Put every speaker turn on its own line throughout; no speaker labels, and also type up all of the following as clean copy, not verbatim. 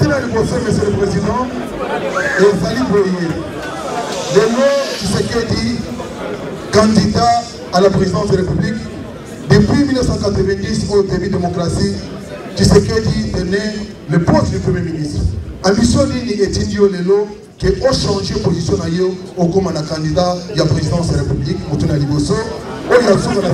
Moutena Liboso, Monsieur le Président, et Zali Boye. Le nom Tshisekedi, candidat à la présidence de la République, depuis 1990 au début de la démocratie, Tshisekedi tenait le poste du Premier ministre. Ambition Nini et Tindio Lelo, qui ont changé de position au comme candidat à la présidence de la République, Moutena Liboso, où il y a souvent la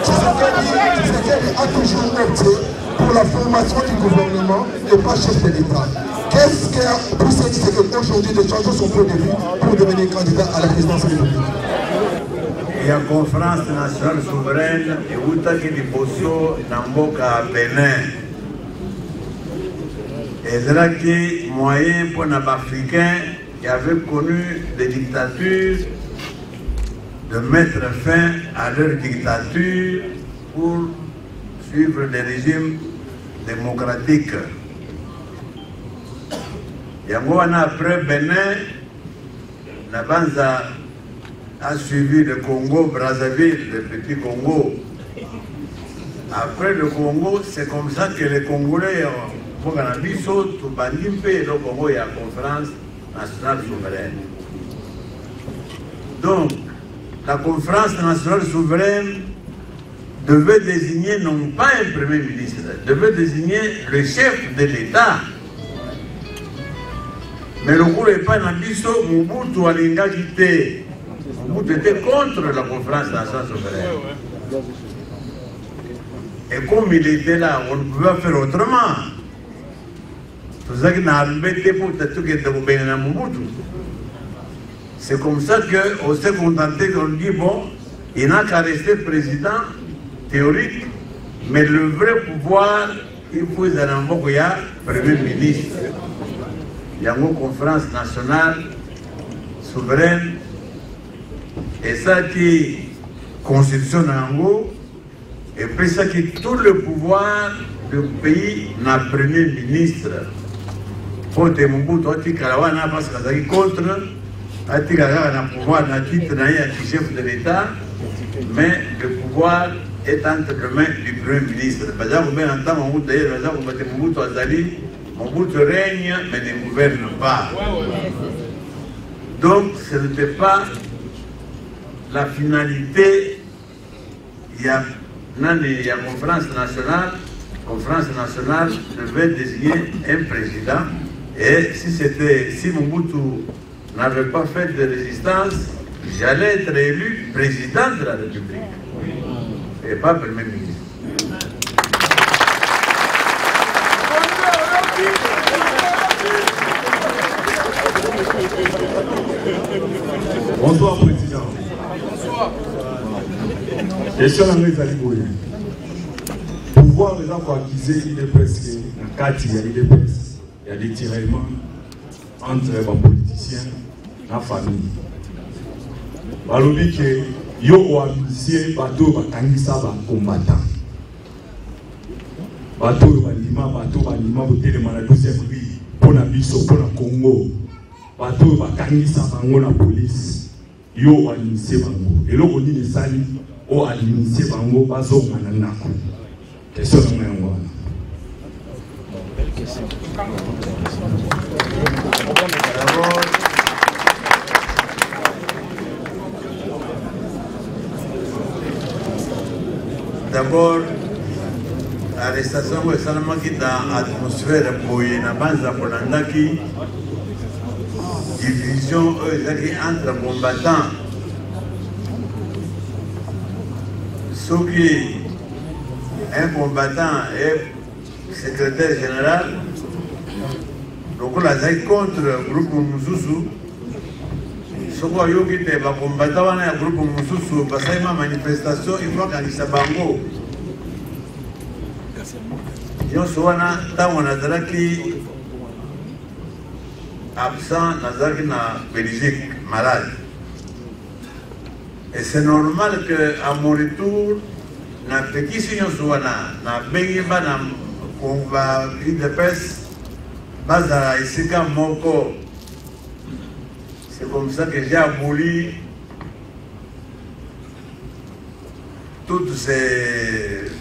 Tshisekedi a toujours opté pour la formation du gouvernement et pas chef de l'État. Qu'est-ce qui a poussé Tshisekedi aujourd'hui de changer son point de vue pour devenir candidat à la présidence de la République?
Il y a une conférence nationale souveraine et Outaki Liboso Namboka Bénin. Et c'est là qui moyen pour les Africains qui avaient connu des dictatures de mettre fin à leur dictature pour suivre des régimes démocratiques. Yango après Bénin, la Banza a suivi le Congo, Brazzaville, le petit Congo. Après le Congo, c'est comme ça que les Congolais, pour la Bisso, tout Bandimpe, le Congo, il y a une conférence nationale souveraine. Donc, la conférence nationale souveraine devait désigner non pas un premier ministre, devait désigner le chef de l'État. Mais le coup n'est pas dans Bisso, Mobutu Alinga quitté. Mobutu était contre la conférence nationale souveraine. Et comme il était là, on ne pouvait pas faire autrement. Tout ça qui n'a pas été pour tout qui était au Mobutu. C'est comme ça qu'on s'est contenté qu'on dit, bon, il n'a qu'à rester président théorique, mais le vrai pouvoir, il faut qu'il y ait un premier ministre. Il y a une conférence nationale souveraine, et ça qui est constitution d'Ango, et puis ça qui est tout le pouvoir du pays n'a premier ministre. Pour que Mobutu ait Kalawana parce qu'il est contre. Il a un pouvoir dans titre de chef de l'État, mais le pouvoir est entre les mains du Premier ministre. Par exemple, Mobutu règne, mais ne gouverne pas. Donc, ce n'était pas la finalité. Il y a une conférence nationale. La conférence nationale devait désigner un président. Et si Mobutu n'avait pas fait de résistance, j'allais être élu président de la République et pas Premier ministre.
Bonsoir Président. Bonsoir. Question à nous Zaliboye. Pouvoir les enfants acquisés, il est presque un quartier, il y a des tiraillements entre les politiciens et la famille. Balobi que yo oamisier bateau bakangisa ba combattant. Bateau banima botelema na 12e rue pour la biso pour la Congo. Bateau bakangisa bango na police. Yo oamisier bango. Et loko ni sali o administrer bango bazonga na nako. Question na yango.
D'abord, l'arrestation est seulement dans l'atmosphère pour une base qui division entre combattants. Ce qui un combattant est secrétaire général, donc on a contre le groupe Moussousou. Ce qu'on a eu qui était combattant dans le groupe Moussousou, parce qu'il y a une manifestation, il faut qu'il y ait un bango. Il y a un qui absent en Belgique, malade. Et c'est normal qu'à mon retour, na petit signe soana na bengiba na konva de presse baza isika moko. C'est comme ça que j'ai aboli toutes ces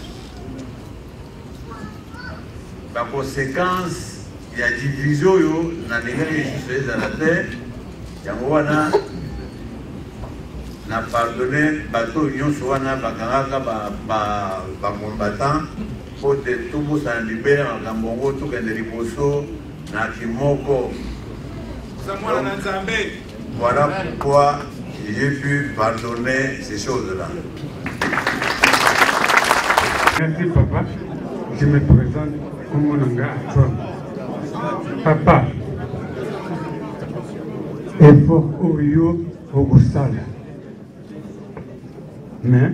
la conséquence il y a division na nengeli juste à la terre yango wana na pardonner bato nyonso wana bakangaka ba combattant pour te tout ça libérer makambo ngo tukende liboso na kimoko. Voilà pourquoi j'ai pu pardonner ces choses-là.
Merci papa, je me présente comme mon toi. Papa, effort oyo ogosala. Mais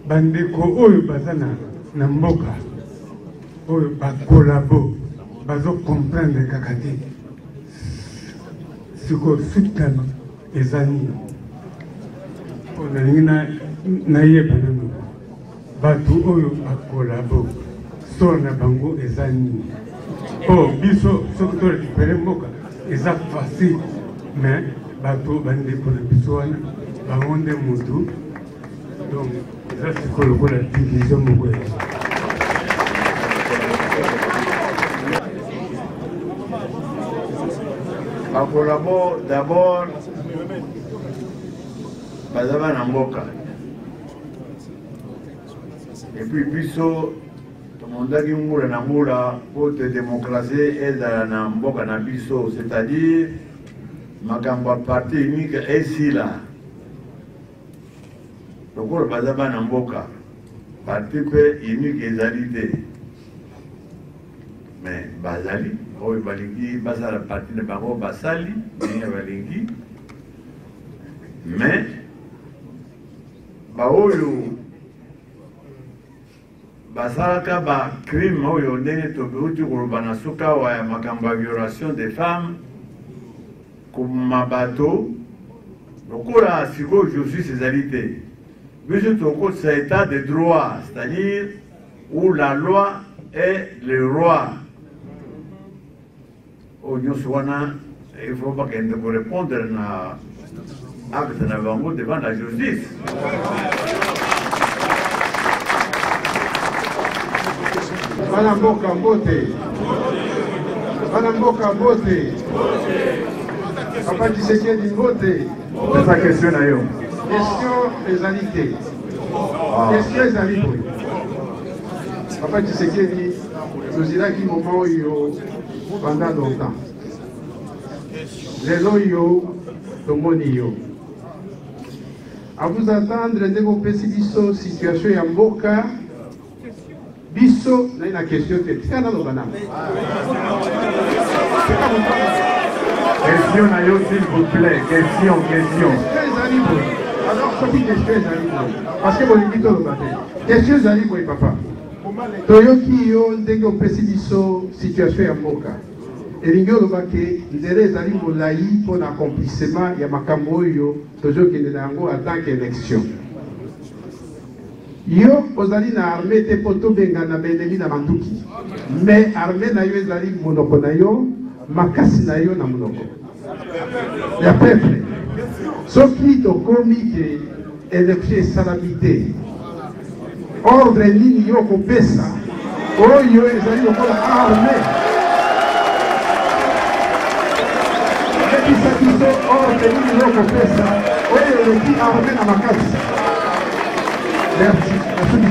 bandeko oyo bazana na mboka oyo bakolabo bazo comprendre kaka te siko sutano ezani onalingi nayeba nano bato oyo bakolabo so na bango ezani po biso soki torekipere mboka eza facile mais bato bandeko na biso wana bango nde motu donc eza siko lokola division moko ya
bakolabo d'abord bazaba na mboka et puis biso tomondaki mbula na mbula po te démocratie ezala na mboka na biso, c'est-à-dire makambo ya parti unique esila lokola bazaba na mboka parti mpe unique ezali te mais bazali oyo balingi basala parti na bango basali ndenge balingi mais baoyo basalaka bacrime oyo ndenge tobeuti koloba na suka awa ya makambo ya violation des femmes koboma bato lokola sikoyo justice ezali te biso tokotisa état de droit, c'est-à-dire où la loi est le roi. Il faut pas qu'elle ne réponde devant la justice.
Bana mboka mbote. Bana mboka mbote. Papa Tshisekedi mbote.
C'est sa question d'ailleurs.
Question ezali te. Question ezali boye. Papa Tshisekedi tozilaki moment oyo pendant longtemps. Lelo yo tomoni yo. À vous attendre ndenge opesi biso situation ya mboka biso na ina question te. Tika naloba na.
Question na yo s'il vous plaît. Question.
Alors, ce qui est question parce que vous dites au matin. Question zali boy papa. Toyoki yo ndenge opesi biso situation ya mboka. Elingi oloba ke nzela ezali molai mpona accomplissement ya makambo oyo tozokende na yango en tant qu'élection. Yo ozali na armée te po tobengana baennemi na manduki. Mais armée na yo ezali monoko na yo, makasi na yo na monoko. Ya peuple. Soki tokomi ke élection esalami te. Ordre nini yo kopesa oyo ezali lokola armée. Ebisa biso ordre nini yo kopesa oyo eleki armée na makasi. Merci. Merci.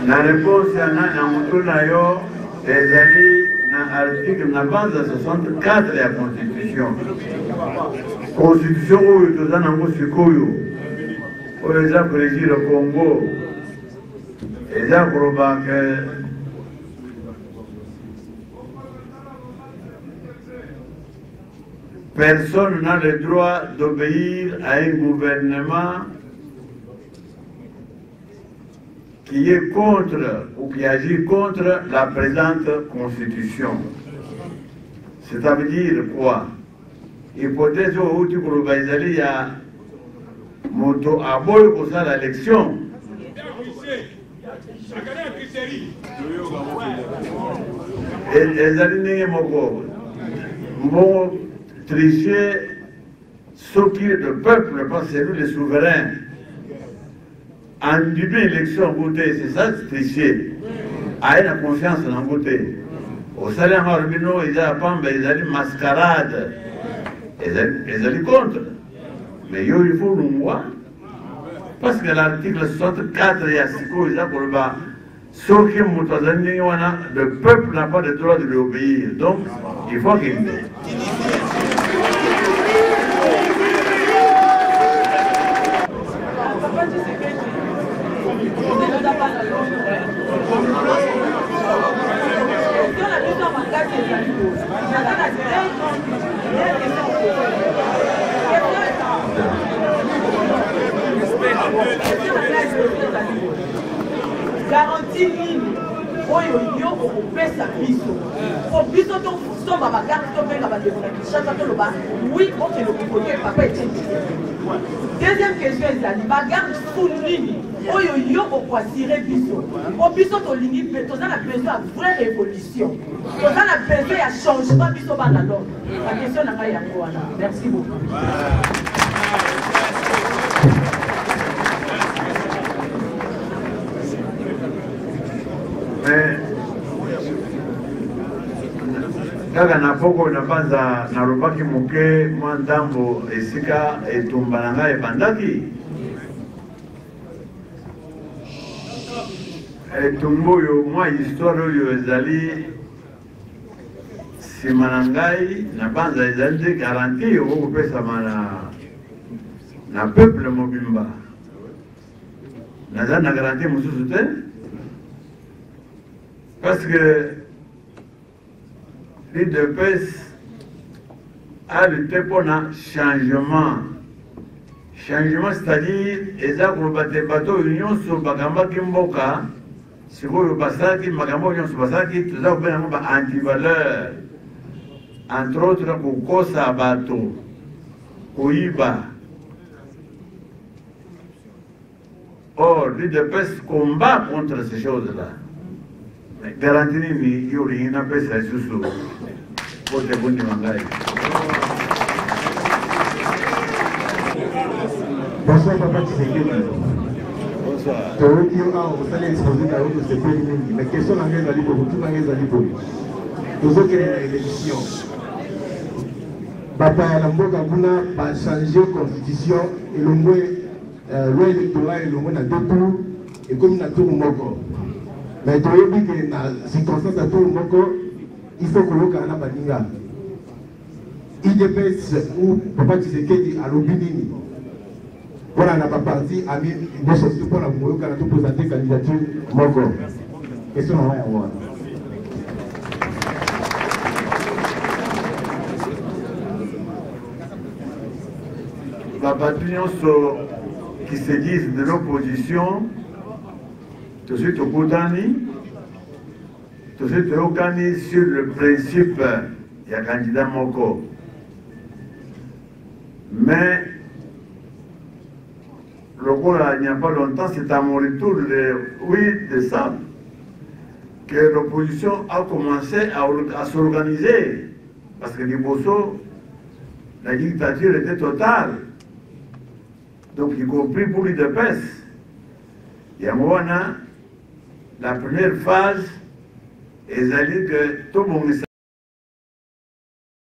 La réponse à Namutunayo est allée dans l'article 64 de la Constitution. Constitution où il y a un Sikoyo, où il y a le Congo, il y a le personne n'a le droit d'obéir à un gouvernement qui est contre ou qui agit contre la présente constitution. Ça veut dire quoi? Hypothèse où tu peux il y a moto à bol pour ça l'élection. Et les alignés vont tricher ce qui est le peuple, parce que c'est nous les souverains. En début d'élection, c'est ça, tricher. A une confiance dans le côté. Au salaire arbino, ils ont mascarade. Ils ont contre. Mais il faut nous voir. Parce que l'article 64, il y a ce qu'il y a pour le bas. Le peuple n'a pas le droit de lui obéir. Donc, il faut qu'il ait.
Garantie nini oyo yo okopesa biso po biso tosomba bagarde tobenga bademokratisaka toloba oui okende kokote papa etieni. Deuxième question ezali bagarde fulu nini oyo yo okoasire biso po biso tolingi mpe toza na besoin ya vraie révolution, toza na besoin ya changement biso bana lor. La question na ngai yango wana. Merci beaucoup.
Kaka na poko na banza na lobaki moke mwa ndambo esika etumba na ngai ebandaki etumba oyo mwa histoire oyo ezali nsima na ngai na banza ezali te garanti okopesama na peuple mobimba. Naza na garanti mosusu te parce que l'UDPS a lutté pour un changement. Changement, c'est-à-dire, les bateaux union sur Bagamba Kimboka, sur le Basaki, Magambo Union sur Basaki, tout ça, anti-valeur. Entre autres, Kokosa Bateau, Koiba. Or, l'UDPS combat contre ces choses-là. Garantie ni yuri ina pesa susu pote bundi mangai.
Bonsoir papa Tshisekedi. Bonsoir. Toki au sale exposé à autre c'est pas une mais question na ngeza lipo tout na ngeza lipo. Tozo kele na élection. Papa ya mboka kuna ba changer constitution et le mot loi électorale et le mot na deux tours et comme na tour moko. Mais tu as dit que dans les circonstances à tout le monde, il faut que l'on ait un baninga. IDPS ou Papa Tshisekedi à l'Obinini. Voilà, on n'a pas parti à des choses pour la Mouyo qui a tout présenté candidature Moko. Question à moi.
Papa qui se disent de l'opposition. Tout de suite au Koutani, tout de suite au Kani sur le principe, il y a candidat Moko. Mais, le rôle, il n'y a pas longtemps, c'est à mon retour le 8 décembre que l'opposition a commencé à s'organiser. Parce que Liboso, la dictature était totale. Donc, y compris pour l'UDPS. Il y a la première phase, ils allaient que tout le monde